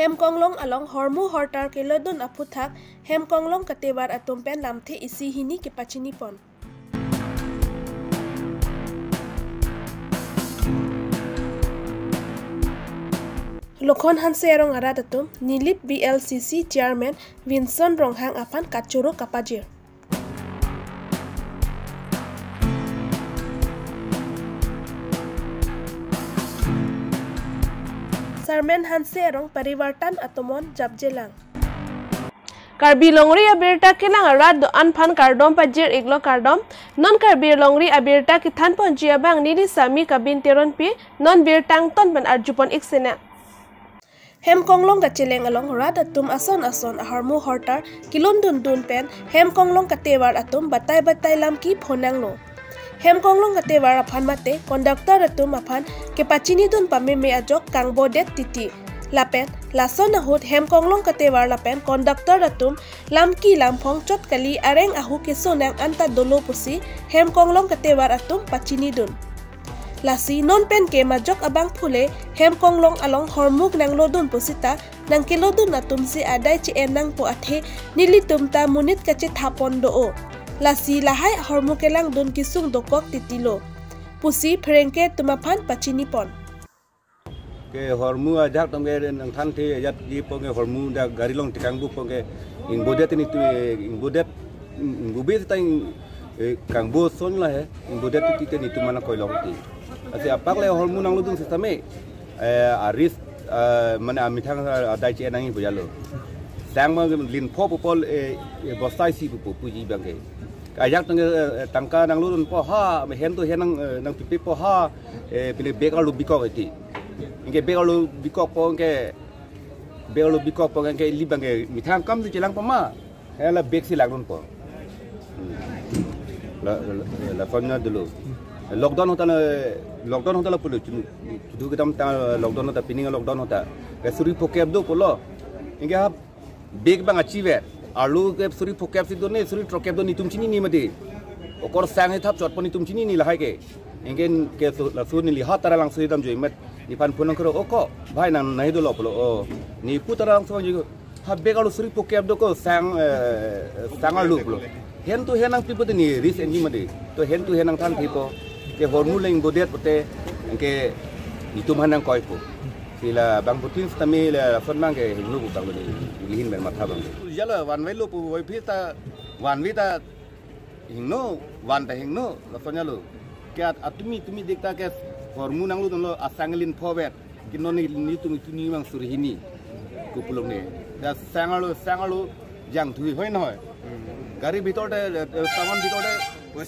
Hemkonglong along hormu hortar kelodon aputhak Hemkonglong katebar atumpen lamthe isi hini kepachini pon. Lokhon Hanserong aradatum Nilip BLCC Chairman Vincent Ronghang apan kachoro kapajir. Sarmen Hanserong Parivartan Atomon Jabjelang. Karbi longri abirta kilang arad do anpan kardom pajir iglo kardom non karbi longri abirta kithan ponjia bang nili sami kabin teron pi non birtang ton ban arjupon iksena. Hemkonglong kacheleng along rad atum ason aharmu hortar kilon dun pen Hemkonglong katewar atum batai lam ki phonang lo. Hemkonglong katewar aphan mate conductor atum aphan kepachini dun pame me ajok kangbo det titi. Lapen lason ahut Hemkonglong katewar lapen conductor atum lam phong chot kali areng ahu kesonang anta dolo pusi Hemkonglong katewar atum pachini dun. Lasi non pen ke majok abang phule Hemkonglong along hormuk nang lodun pusita nang kilodun atum si adai chi enang po athe nilitum ta munit kache thapon do o. Lasi lahai hormukelang dun kisung dokok titilo. Pusi phrengke tumaphan pachini pon. Ke hormu ajak tongge nang than the ajat di ponge hormu da garilong tikangbu ponge ingbodet ni tu ingbodet ingubet ta kangbo son la he ingbodet ti ni tu mana koilong ti. Ase apak le hormu nang ludung sisteme aris mana amithang adai che nang bujalo. Sang ma lin pho popol bostai si pu puji bangke. Ajak tangka nang lurun po ha me hen to hen nang pipi po ha pile bekalu bikok iti inge bekalu bikok po inge bekalu bikok po inge libange mithang kam tu jelang pama hela bek si lagun po la fanya dulu lockdown hota la pulu tu gedam ta lockdown hota pining lockdown hota ke suri pokep do polo inge ha bek bang achieve alu ke suri pokep si do ne suri trokep do nitum chini ni mate okor sang he thap chot poni tum chini ni lahai ke ingen ke la sur ni liha tara lang suidam joi mat ni pan phunang kro oko bhai nang nahi do loplo o ni pu tara lang so ji ha begalu suri pokep do ko sang alu plo hen tu henang pipo ni ris enji mate to hen tu henang than pipo ke hormu leng bodet pote ke nitum hanang koi po sila bang putin stami la sonmang ke hinu butang ni lihin mer matha bang jala wan velu pu wai phita wan vita hingno wan ta hingno la sonyalu ke atumi dekta ke hormu nang lu lo asanglin phobet kinoni ni tumi mang surhini kupulong ne da sangalu jang thui hoi noi gari bitote saman bitote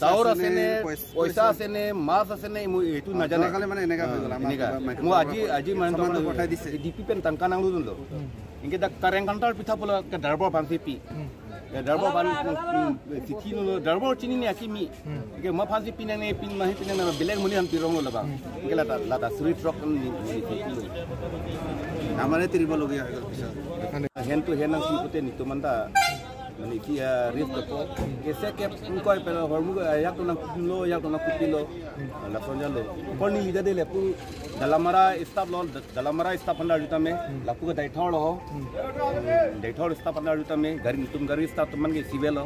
saur asene poisa asene mas asene mu etu na jane kale mane enega mu aji man to pothai dise dp pen tangka nang lu lo inge da kareng kantal pitha pola ke darbor ban sipi darbor ban sithi no darbor chini ni akimi inge ma phansi pinang ne pin mahi pinang na belek muni han pirong lo ba inge la suri truck ni amane tribo logia hegol pisa hen tu henang sipute ni to manda mani kia risk po kese ke unkoi pe hormu yak to na kupilo la sonja lo poni lida de le pu dalamara staf andar juta me lapu ka dai thol ho dai thol staf andar juta me gari staf to man ge sivelo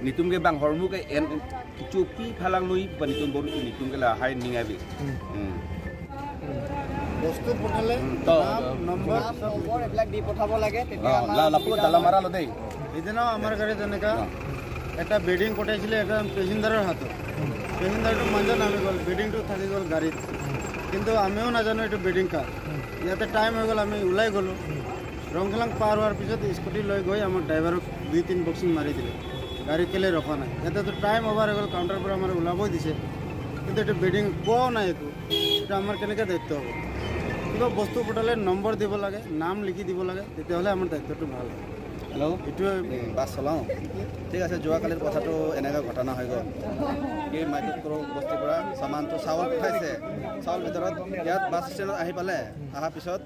nitum ge bang hormu ke en chupi phalang nui panitum boru nitum ge la hai ningabi বস্তু পঠালে number এবিলাক দি পঠাব লাগে তেতিয়া লাপু দালামাৰা ল দেই এদিনা আমাৰ গাড়ী তেনেকা এটা বেডিং পঠাইছিলে এটা পেসেঞ্জাৰৰ হাতত পেসেঞ্জাৰটো মাজত নামি গ'ল বেডিংটো থাকি গ'ল গাড়ীত কিন্তু আমিও নাজানো এইটো বেডিং কাৰ ইয়াতে টাইম হৈ গ'ল আমি ওলাই গ'লোঁ ৰংখেলাং পাৰ হোৱাৰ পিছত স্কুটি লৈ গৈ আমাৰ ড্ৰাইভাৰক 2-3 বক্সিং মাৰি দিলে গাড়ী কেলে ৰখা নাই ইয়াতেতো টাইম অভাৰ হৈ গ'ল কাউণ্টাৰৰ পৰা আমাৰ ওলাবই দিছে কিন্তু এইটো বেডিং পোৱাও নাই একো এইটো আমাৰ কেনেকৈ দায়িত্ব হ'ব কিবা বস্তু পঠালে নম্বৰ দিব লাগে নাম লিখি দিব লাগে তেতিয়াহ'লে আমাৰ দায়িত্বটো ভাল হয় হেল্ল' এইটোৱে বাছ চলাওঁ ঠিক আছে যোৱাকালিৰ কথাটো এনেকুৱা ঘটনা হৈ গ'ল এই মাইক্ৰ' বস্তিৰ পৰা সামানটো চাউল পঠাইছে চাউল ভিতৰত ইয়াত বাছ ষ্টেণ্ডত আহি পালে অহাৰ পিছত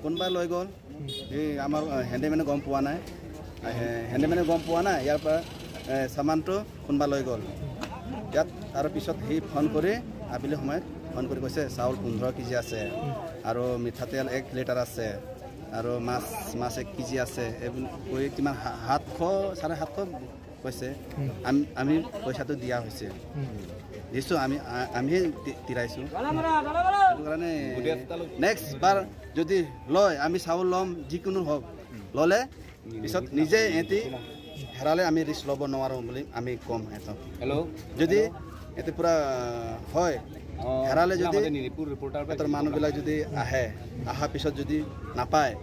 কোনোবাই লৈ গ'ল এই আমাৰ হেণ্ডিমেনে গম পোৱা নাই ইয়াৰ পৰা সামানটো কোনোবা লৈ গ'ল ইয়াত আৰু পিছত সি ফোন কৰি আবেলি সময়ত ফোন কৰি কৈছে চাউল 15 কেজি আছে আৰু মিঠাতেল 1 লিটাৰ আছে আৰু মাছ 1 কেজি আছে কৈ কিমান 700-750 কৈছে আমি পইচাটো দিয়া হৈছে দিছো আমি তিৰাইছো কাৰণে নেক্সট বাৰ যদি লয় আমি চাউল লম যিকোনো হওক ললে পিছত নিজে এতি হেৰালে আমি ৰিস্ক ল'ব নোৱাৰো বুলি আমি কম এটা হেল্ল' যদি এতে পুৰা হয় হেৰালে যদি ৰিপৰ্টাৰ মানুহবিলাক যদি আহা পিছত যদি নাপায়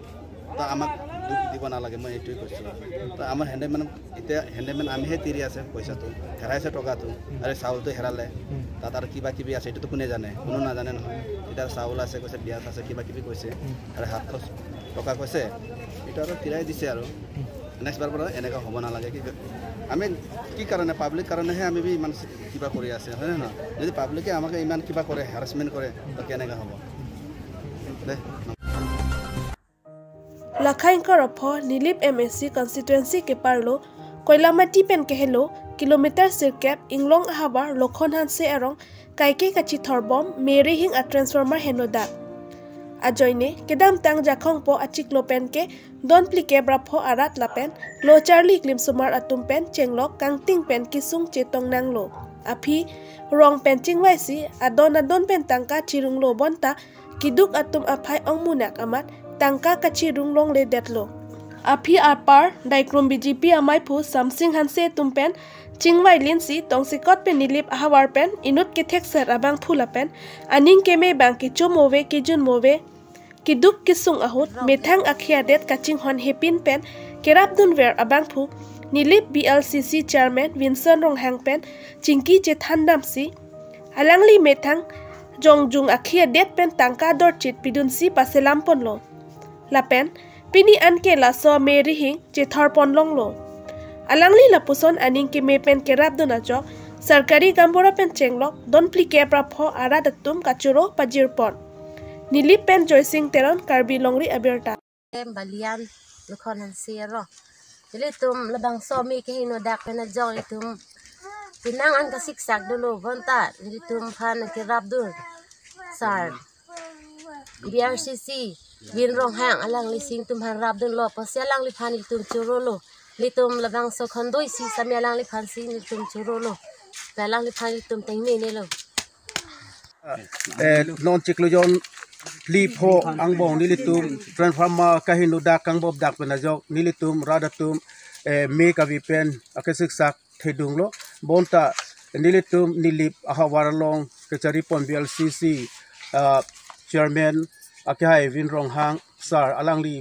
তা আমাক দুখ দিব নালাগে মই এইটোৱে কৈছোঁ তো আমাৰ হেণ্ডমেন এতিয়া হেণ্ডমেন আমিহে তিৰি আছে পইচাটো হেৰাইছে টকাটো আৰু চাউলটো হেৰালে তাত আৰু কিবা কিবি আছে এইটোতো কোনে জানে কোনো নাজানে নহয় এতিয়া চাউল আছে কৈছে পিঁয়াজ আছে কিবা কিবি কৈছে আৰু 700 টকা কৈছে এইটো আৰু তিৰাই দিছে আৰু নেক্সট বাৰ পৰা এনেকুৱা হ'ব নালাগে কি আমি কি কাৰণে পাব্লিক কাৰণেহে আমি ইমান কিবা কৰি আছে হয় নে নহয় যদি পাব্লিকে আমাকে ইমান কিবা কৰে হেৰাসমেণ্ট কৰে তো কেনেকৈ হ'ব দে Lakhaingkar opho Nilip MSC constituency ke parlo Koilamati pen kehelo kilometer sirkep inglong habar lokhon hanse erong kaike kachi thorbom mere hing a transformer henoda ajoine kedam tang jakhong po achik lopen ke don plike brapho arat lapen lo charlie klim sumar atum pen chenglok kangting pen kisung chetong nanglo api rong pen chingwai si adon pen tangka chirung lo bonta kiduk atum aphai ongmunak amat tangka kachi runglong le detlo api apar daikrom BJP amai phu samsing hanse tumpen chingwai linsi tongsikot pen nilip ahawar pen inut ke thekser abang phula pen aning keme bang ki chomove ki jun move kiduk kisung ahut methang akhia det kaching hon hepin pen kerap dun ver abang phu nilip BLCC chairman Vincent Ronghang pen chingki che thandam si alangli methang jongjung akhia det pen tangka dor chit pidun si paselam ponlo lapen pini anke la so meri hing che thor ponlong lo alangli la puson aning ke me pen kerap dun ajo sarkari gambora pen chenglok don plike prapho ara datum kachuro pajir pon nilip pen joysing teron karbi longri aberta balian lokhon hansero jeli tum labang so mi ke hino dak pen jong tum pinang an ka siksak dulu bonta jeli tum phan kerap dun sar BRCC Vin Ronghang alang lising tum han rap dun lo pasya lang li phan tum churo lo litum labang so khandoi si samya lang li phan si tum churo lo pelang li phan tum tengme ne lo non chiklojon lipo angbong nilitum transformer kahinu dak kangbop dak penajok nilitum radatum me kavipen akesik thedung lo bonta nilitum nilip ahawaralong kechari pon BLCC chairman akhai Vin Ronghang sar alangli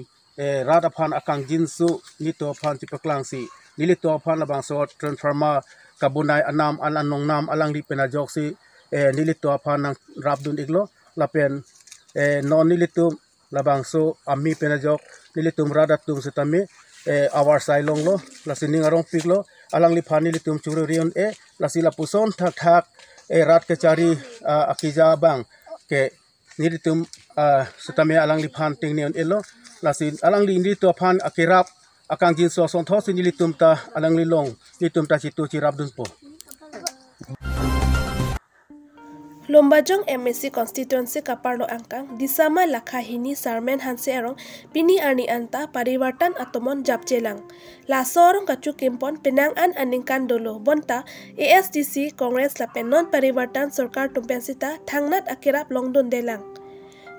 radaphan akang jinsu nito phan tipaklangsi nilito phan labang so transformer kabunai anam alanong nam alangli penajok si nilito phan nang rabdun iglo lapen non nilitum labang so ami penajok nilitum radatum setami awar sailong lo lasining arong piglo alangli phan nilitum churu rion lasila puson thak rat kechari akija bang ke nilitum setame alang li phan ting neon elo lasin alang li nito phan akirap akang jin so son thos nilitum ta alang li long nitum ta chitu chirap dun po Lombajong MSC constituency kaparlo angkang disama lakhahini sarmen hanse erong pini ani anta pariwartan atomon japjelang lasorong kachu kimpon penang an aningkan dolo bonta ASDC Congress lapen non pariwartan sarkar tumpensita thangnat akirap longdon delang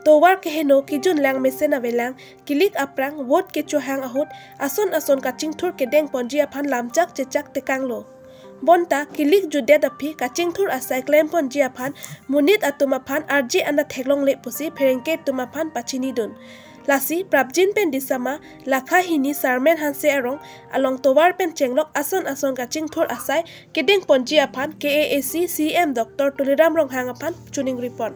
towar keheno kijun lang mesena velang kilik aprang vote kecho hang ahut ason kaching thur kedeng ponji aphan lamchak chechak tekanglo bonta kilik judet api kaching thur asai claim ponji aphan munit atumaphan RJ ana theklong le pusi pherengke tumaphan pachini dun lasi prabjin pen disama lakha hini sarmen hanse arong along towar pen chenglok ason kaching thur asai kedeng ponji aphan KAAC CM Dr. Tuliram Ronghang aphan chuning report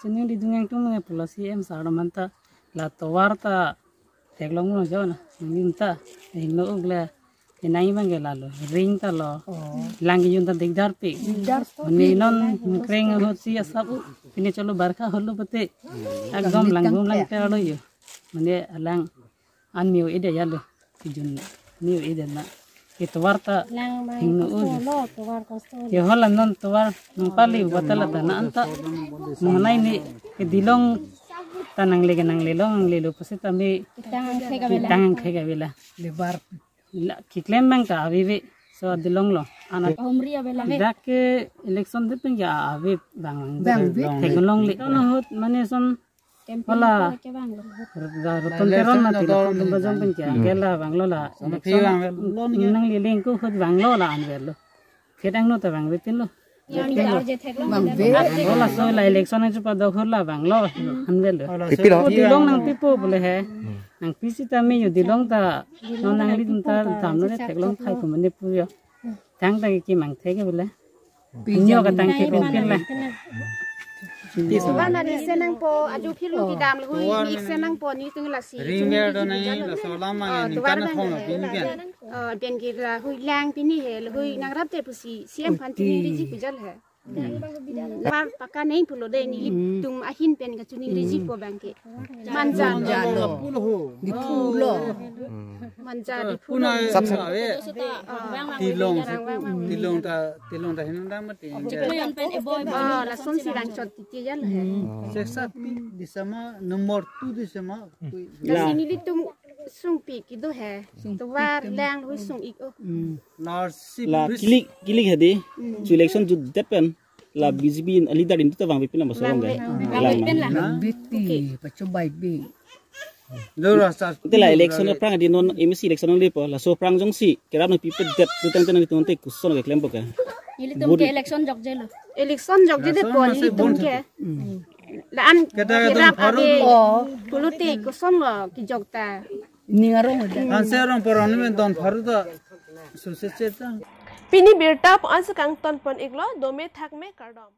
Senang di dunia itu mengenai polisi sarmanta la towarta teglong no jona minta ino ugle enai mangelalu ring ta lo langi junta digdar pe ni non kreng hosi asabu ini chalo barkha holo bate ekdom langum lang teralo yo mane alang an niu ide yalo kijun niu ide na itu warta hingga uji ya holan non tuar numpali batal dana anta mengenai ni kedilong tanang lelong lelu pasti kami tangan kega bila lebar kiklem bang ka avive so dilong lo anak dak election depeng ya avive bang tegelong le no hot mane son wala rotun teron na tira pun bajang pencak kela bang lo la nang liling ku hot bang lo la anwer lo kedang no ta bang betin lo wala so la election chu pa do khol la bang lo anwer lo dilong nang pipo bole he nang pisi ta me yo dilong ta no nang li tum ta tam no le teglong khai ko mane pu yo tang ta ki mang thege bole nyo ka tang ki pen la Wana ni senang po adu philu ki dam lu ni senang po ni tung la si ringe do nai la solama ni kan thong na bin ben ki la hui lang pi ni he hui nang rap te pusi siam phan ti ni ji pu jal he war paka nei pulo de ni tum ahin pen ka chuni ri ji po bang ke manja di pulo manja di puna sabe tilong ta hinda mati la son si lang chot ti jal he seksa di sama nomor 2 di sama la sini li tum sung pi ki do he to war lang hui sung ik o la kilik hadi election ju depen la BJP leader in tawang pipin la masong de la biti pacobai bi dora sa tela election prang di non MC election le po la so prang jong si kerap no pipet det tutang tan ni tonte kuson ke klem boka ili tum ke election jok je de po ni tum ke la an kerap ade politik kuson lo ki jok ta ni ngarong anserong poron men don faru da suseceta Pini birta pon sekang ton pon iglo dome thak me kardom